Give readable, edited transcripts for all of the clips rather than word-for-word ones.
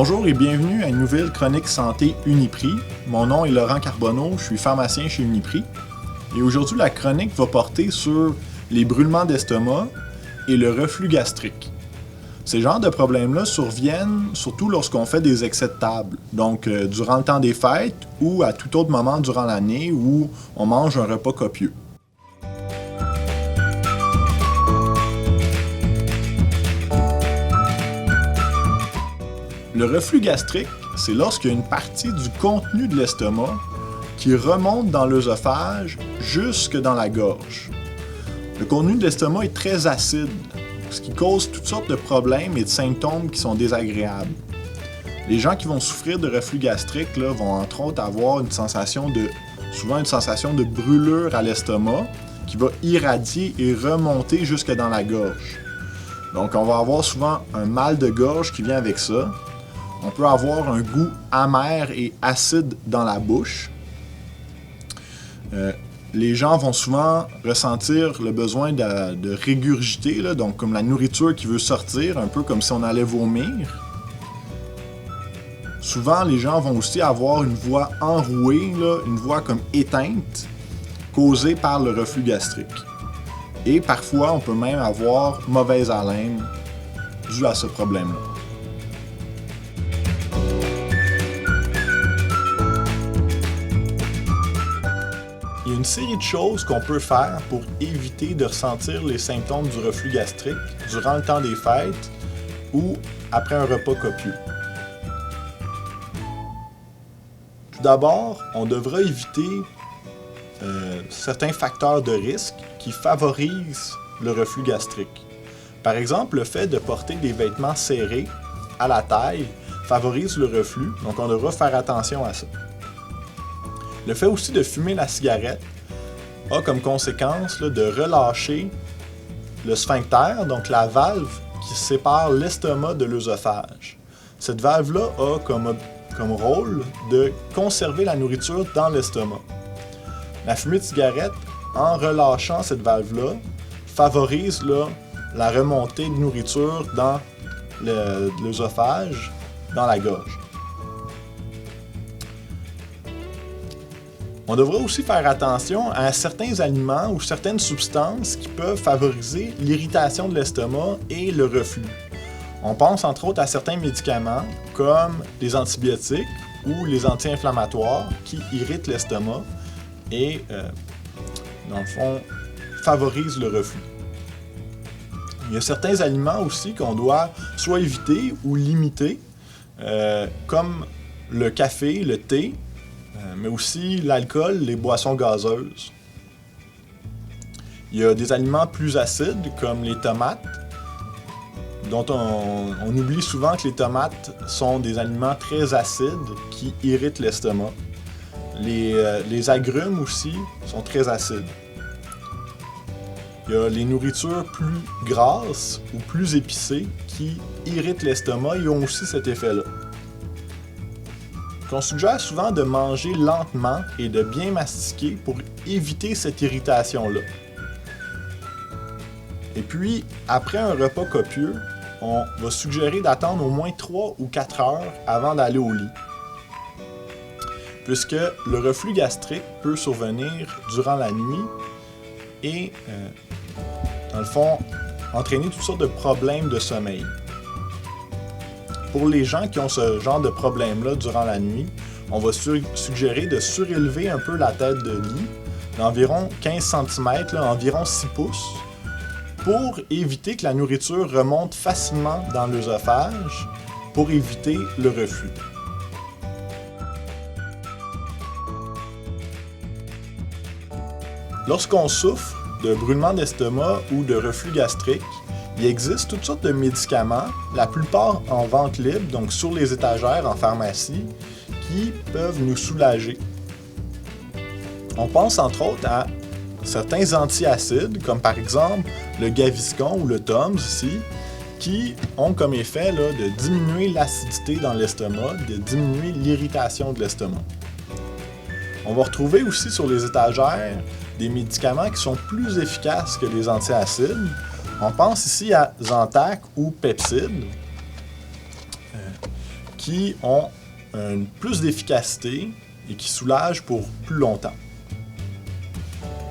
Bonjour et bienvenue à une nouvelle chronique santé Uniprix. Mon nom est Laurent Carbonneau, je suis pharmacien chez Uniprix. Et aujourd'hui, la chronique va porter sur les brûlements d'estomac et le reflux gastrique. Ces genres de problèmes-là surviennent surtout lorsqu'on fait des excès de table, donc durant le temps des fêtes ou à tout autre moment durant l'année où on mange un repas copieux. Le reflux gastrique, c'est lorsqu'il y a une partie du contenu de l'estomac qui remonte dans l'œsophage jusque dans la gorge. Le contenu de l'estomac est très acide, ce qui cause toutes sortes de problèmes et de symptômes qui sont désagréables. Les gens qui vont souffrir de reflux gastrique vont entre autres avoir souvent une sensation de brûlure à l'estomac qui va irradier et remonter jusque dans la gorge. Donc on va avoir souvent un mal de gorge qui vient avec ça. On peut avoir un goût amer et acide dans la bouche. Les gens vont souvent ressentir le besoin de régurgiter, donc comme la nourriture qui veut sortir, un peu comme si on allait vomir. Souvent, les gens vont aussi avoir une voix enrouée, une voix comme éteinte, causée par le reflux gastrique. Et parfois, on peut même avoir mauvaise haleine due à ce problème-là. Il y a une série de choses qu'on peut faire pour éviter de ressentir les symptômes du reflux gastrique durant le temps des fêtes ou après un repas copieux. Tout d'abord, on devra éviter certains facteurs de risque qui favorisent le reflux gastrique. Par exemple, le fait de porter des vêtements serrés à la taille favorise le reflux, donc on devra faire attention à ça. Le fait aussi de fumer la cigarette a comme conséquence de relâcher le sphincter, donc la valve qui sépare l'estomac de l'œsophage. Cette valve-là a comme rôle de conserver la nourriture dans l'estomac. La fumée de cigarette, en relâchant cette valve-là, favorise la remontée de nourriture dans l'œsophage, dans la gorge. On devra aussi faire attention à certains aliments ou certaines substances qui peuvent favoriser l'irritation de l'estomac et le reflux. On pense entre autres à certains médicaments comme les antibiotiques ou les anti-inflammatoires qui irritent l'estomac et, dans le fond, favorisent le reflux. Il y a certains aliments aussi qu'on doit soit éviter ou limiter, comme le café, le thé, mais aussi l'alcool, les boissons gazeuses. Il y a des aliments plus acides comme les tomates, dont on oublie souvent que les tomates sont des aliments très acides qui irritent l'estomac. Les agrumes aussi sont très acides. Il y a les nourritures plus grasses ou plus épicées qui irritent l'estomac et ont aussi cet effet-là. On suggère souvent de manger lentement et de bien mastiquer pour éviter cette irritation-là. Et puis, après un repas copieux, on va suggérer d'attendre au moins 3 ou 4 heures avant d'aller au lit, puisque le reflux gastrique peut survenir durant la nuit et, dans le fond, entraîner toutes sortes de problèmes de sommeil. Pour les gens qui ont ce genre de problème-là durant la nuit, on va suggérer de surélever un peu la tête de lit d'environ 15 cm, environ 6 pouces, pour éviter que la nourriture remonte facilement dans l'œsophage, pour éviter le reflux. Lorsqu'on souffre de brûlement d'estomac ou de reflux gastrique, il existe toutes sortes de médicaments, la plupart en vente libre, donc sur les étagères en pharmacie, qui peuvent nous soulager. On pense entre autres à certains antiacides, comme par exemple le Gaviscon ou le Tums ici, qui ont comme effet de diminuer l'acidité dans l'estomac, de diminuer l'irritation de l'estomac. On va retrouver aussi sur les étagères des médicaments qui sont plus efficaces que les antiacides. On pense ici à Zantac ou Pepcid, qui ont plus d'efficacité et qui soulagent pour plus longtemps.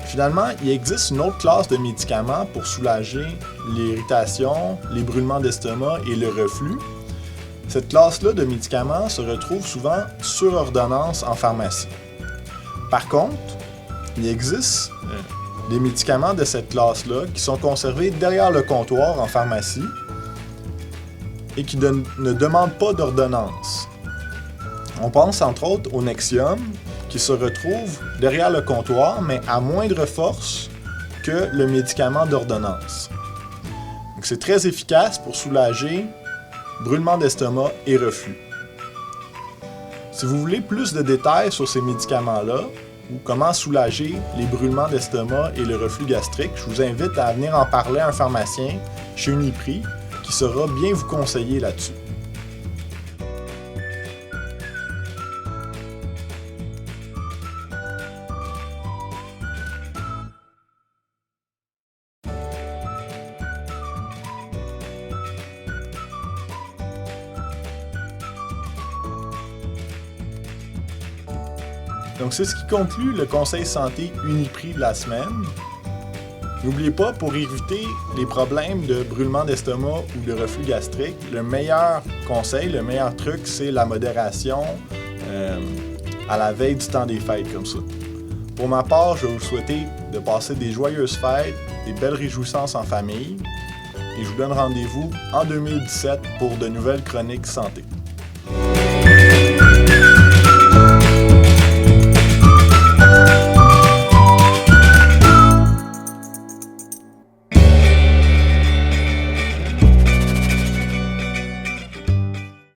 Finalement, il existe une autre classe de médicaments pour soulager l'irritation, les brûlements d'estomac et le reflux. Cette classe-là de médicaments se retrouve souvent sur ordonnance en pharmacie. Par contre, il existe des médicaments de cette classe-là qui sont conservés derrière le comptoir en pharmacie et qui ne demandent pas d'ordonnance. On pense entre autres au Nexium, qui se retrouve derrière le comptoir, mais à moindre force que le médicament d'ordonnance. Donc, c'est très efficace pour soulager brûlement d'estomac et reflux. Si vous voulez plus de détails sur ces médicaments-là, ou comment soulager les brûlements d'estomac et le reflux gastrique, je vous invite à venir en parler à un pharmacien chez Uniprix qui saura bien vous conseiller là-dessus. Donc c'est ce qui conclut le conseil santé Uniprix de la semaine. N'oubliez pas, pour éviter les problèmes de brûlement d'estomac ou de reflux gastrique, le meilleur conseil, le meilleur truc, c'est la modération à la veille du temps des fêtes comme ça. Pour ma part, je vais vous souhaiter de passer des joyeuses fêtes, des belles réjouissances en famille, et je vous donne rendez-vous en 2017 pour de nouvelles chroniques santé.